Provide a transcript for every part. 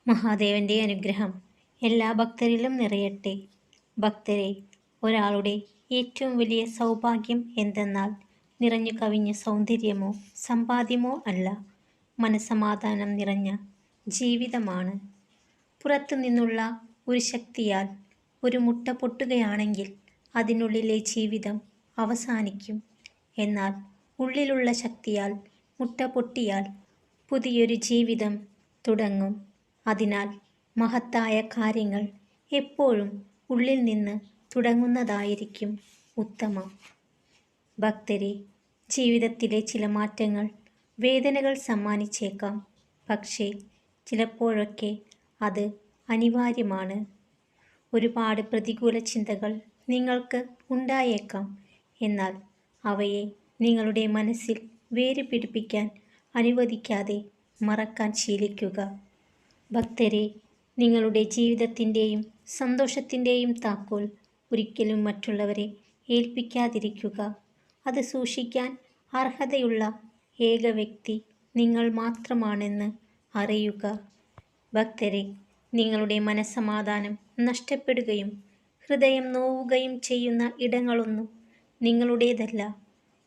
മഹാദേവന്റെ അനുഗ്രഹം എല്ലാ ഭക്തരിലും നിറയട്ടെ. ഭക്തരെ, ഒരാളുടെ ഏറ്റവും വലിയ സൗഭാഗ്യം എന്തെന്നാൽ നിറഞ്ഞു കവിഞ്ഞ സൗന്ദര്യമോ സമ്പാദ്യമോ അല്ല, മനസ്സമാധാനം നിറഞ്ഞ ജീവിതമാണ്. പുറത്തു നിന്നുള്ള ഒരു ശക്തിയാൽ ഒരു മുട്ട പൊട്ടുകയാണെങ്കിൽ അതിനുള്ളിലെ ജീവിതം അവസാനിക്കും. എന്നാൽ ഉള്ളിലുള്ള ശക്തിയാൽ മുട്ട പൊട്ടിയാൽ പുതിയൊരു ജീവിതം തുടങ്ങും. അതിനാൽ മഹത്തായ കാര്യങ്ങൾ എപ്പോഴും ഉള്ളിൽ നിന്ന് തുടങ്ങുന്നതായിരിക്കും ഉത്തമം. ഭക്തരെ, ജീവിതത്തിലെ ചില മാറ്റങ്ങൾ വേദനകൾ സമ്മാനിച്ചേക്കാം. പക്ഷേ ചിലപ്പോഴൊക്കെ അത് അനിവാര്യമാണ്. ഒരുപാട് പ്രതികൂല ചിന്തകൾ നിങ്ങൾക്ക് ഉണ്ടായേക്കാം. എന്നാൽ അവയെ നിങ്ങളുടെ മനസ്സിൽ വേര് പിടിപ്പിക്കാൻ അനുവദിക്കാതെ മറക്കാൻ ശീലിക്കുക. ഭക്തരെ, നിങ്ങളുടെ ജീവിതത്തിൻ്റെയും സന്തോഷത്തിൻ്റെയും താക്കോൽ ഒരിക്കലും മറ്റുള്ളവരെ ഏൽപ്പിക്കാതിരിക്കുക. അത് സൂക്ഷിക്കാൻ അർഹതയുള്ള ഏക വ്യക്തി നിങ്ങൾ മാത്രമാണെന്ന് അറിയുക. ഭക്തരെ, നിങ്ങളുടെ മനസ്സമാധാനം നഷ്ടപ്പെടുകയും ഹൃദയം നോവുകയും ചെയ്യുന്ന ഇടങ്ങളൊന്നും നിങ്ങളുടേതല്ല.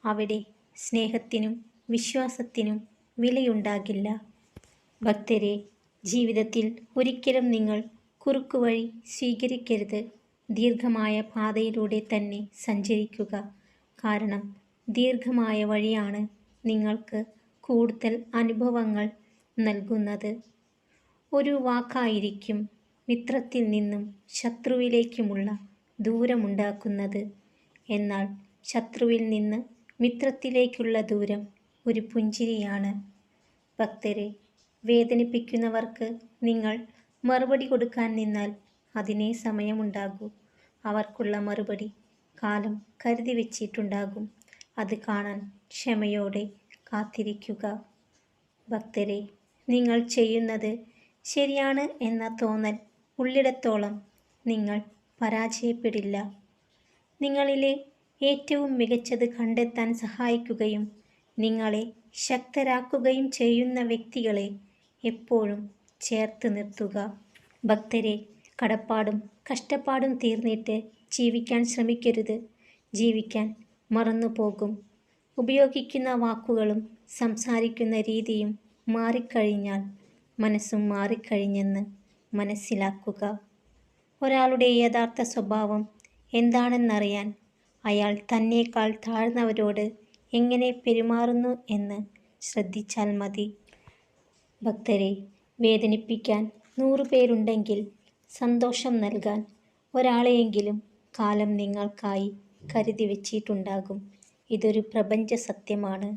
അവിടെ സ്നേഹത്തിനും വിശ്വാസത്തിനും വിലയുണ്ടാകില്ല. ഭക്തരെ, ജീവിതത്തിൽ ഒരിക്കലും നിങ്ങൾ കുറുക്കുവഴി സ്വീകരിക്കരുത്. ദീർഘമായ പാതയിലൂടെ തന്നെ സഞ്ചരിക്കുക. കാരണം ദീർഘമായ വഴിയാണ് നിങ്ങൾക്ക് കൂടുതൽ അനുഭവങ്ങൾ നൽകുന്നത്. ഒരു വാക്കായിരിക്കും മിത്രത്തിൽ നിന്നും ശത്രുവിലേക്കുമുള്ള ദൂരമുണ്ടാക്കുന്നത്. എന്നാൽ ശത്രുവിൽ നിന്ന് മിത്രത്തിലേക്കുള്ള ദൂരം ഒരു പുഞ്ചിരിയാണ്. ഭക്തരെ, വേദനിപ്പിക്കുന്നവർക്ക് നിങ്ങൾ മറുപടി കൊടുക്കാൻ നിന്നാൽ അതിനേ സമയമുണ്ടാകൂ. അവർക്കുള്ള മറുപടി കാലം കരുതി വച്ചിട്ടുണ്ടാകും. അത് കാണാൻ ക്ഷമയോടെ കാത്തിരിക്കുക. ഭക്തരെ, നിങ്ങൾ ചെയ്യുന്നത് ശരിയാണ് എന്ന തോന്നൽ ഉള്ളിടത്തോളം നിങ്ങൾ പരാജയപ്പെടില്ല. നിങ്ങളിലെ ഏറ്റവും മികച്ചത് കണ്ടെത്താൻ സഹായിക്കുകയും നിങ്ങളെ ശക്തരാക്കുകയും ചെയ്യുന്ന വ്യക്തികളെ എപ്പോഴും ചേർത്ത് നിർത്തുക. ഭക്തരെ, കടപ്പാടും കഷ്ടപ്പാടും തീർന്നിട്ട് ജീവിക്കാൻ ശ്രമിക്കരുത്. ജീവിക്കാൻ മറന്നുപോകും. ഉപയോഗിക്കുന്ന വാക്കുകളും സംസാരിക്കുന്ന രീതിയും മാറിക്കഴിഞ്ഞാൽ മനസ്സും മാറിക്കഴിഞ്ഞെന്ന് മനസ്സിലാക്കുക. ഒരാളുടെ യഥാർത്ഥ സ്വഭാവം എന്താണെന്നറിയാൻ അയാൾ തന്നേക്കാൾ താഴ്ന്നവരോട് എങ്ങനെ പെരുമാറുന്നു എന്ന് ശ്രദ്ധിച്ചാൽ മതി. ഭക്തരെ, വേദനിപ്പിക്കാൻ 100 പേരുണ്ടെങ്കിൽ സന്തോഷം നൽകാൻ ഒരാളെയെങ്കിലും കാലം നിങ്ങൾക്കായി കരുതി വച്ചിട്ടുണ്ടാകും. ഇതൊരു പ്രപഞ്ച സത്യമാണ്.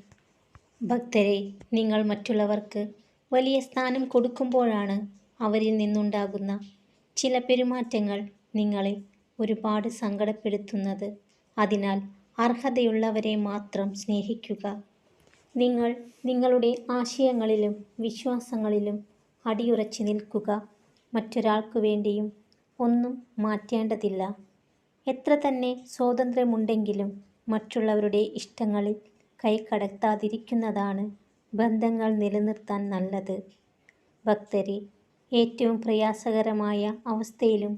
ഭക്തരെ, നിങ്ങൾ മറ്റുള്ളവർക്ക് വലിയ സ്ഥാനം കൊടുക്കുമ്പോഴാണ് അവരിൽ നിന്നുണ്ടാകുന്ന ചില പെരുമാറ്റങ്ങൾ നിങ്ങളെ ഒരുപാട് സങ്കടപ്പെടുത്തുന്നത്. അതിനാൽ അർഹതയുള്ളവരെ മാത്രം സ്നേഹിക്കുക. നിങ്ങൾ നിങ്ങളുടെ ആശയങ്ങളിലും വിശ്വാസങ്ങളിലും അടിയുറച്ചു നിൽക്കുക. മറ്റൊരാൾക്കു വേണ്ടിയും ഒന്നും മാറ്റേണ്ടതില്ല. എത്ര തന്നെ സ്വാതന്ത്ര്യമുണ്ടെങ്കിലും മറ്റുള്ളവരുടെ ഇഷ്ടങ്ങളിൽ കൈകടത്താതിരിക്കുന്നതാണ് ബന്ധങ്ങൾ നിലനിർത്താൻ നല്ലത്. ഭക്തരെ, ഏറ്റവും പ്രയാസകരമായ അവസ്ഥയിലും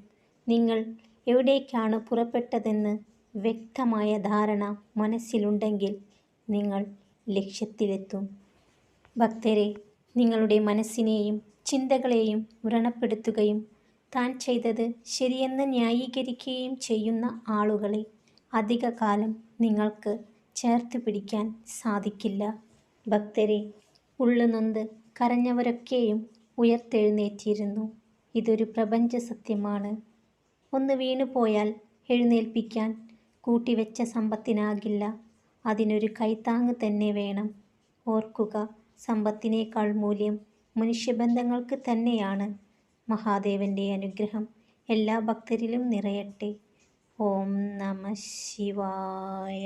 നിങ്ങൾ എവിടേക്കാണ് പുറപ്പെട്ടതെന്ന് വ്യക്തമായ ധാരണ മനസ്സിലുണ്ടെങ്കിൽ നിങ്ങൾ ലക്ഷ്യത്തിലെത്തും. ഭക്തരെ, നിങ്ങളുടെ മനസ്സിനെയും ചിന്തകളെയും വ്രണപ്പെടുത്തുകയും താൻ ചെയ്തത് ശരിയെന്ന് ന്യായീകരിക്കുകയും ചെയ്യുന്ന ആളുകളെ അധികകാലം നിങ്ങൾക്ക് ചേർത്ത് പിടിക്കാൻ സാധിക്കില്ല. ഭക്തരെ, ഉള്ളുനൊന്ത് കരഞ്ഞവരൊക്കെയും ഉയർത്തെഴുന്നേറ്റിരുന്നു. ഇതൊരു പ്രപഞ്ച സത്യമാണ്. ഒന്ന് വീണുപോയാൽ എഴുന്നേൽപ്പിക്കാൻ കൂട്ടിവെച്ച സമ്പത്തിനാകില്ല. അതിനൊരു കൈത്താങ്ങ് തന്നെ വേണം. ഓർക്കുക, സമ്പത്തിനേക്കാൾ മൂല്യം മനുഷ്യബന്ധങ്ങൾക്ക് തന്നെയാണ്. മഹാദേവന്റെ അനുഗ്രഹം എല്ലാ ഭക്തരിലും നിറയട്ടെ. ഓം നമഃ ശിവായ.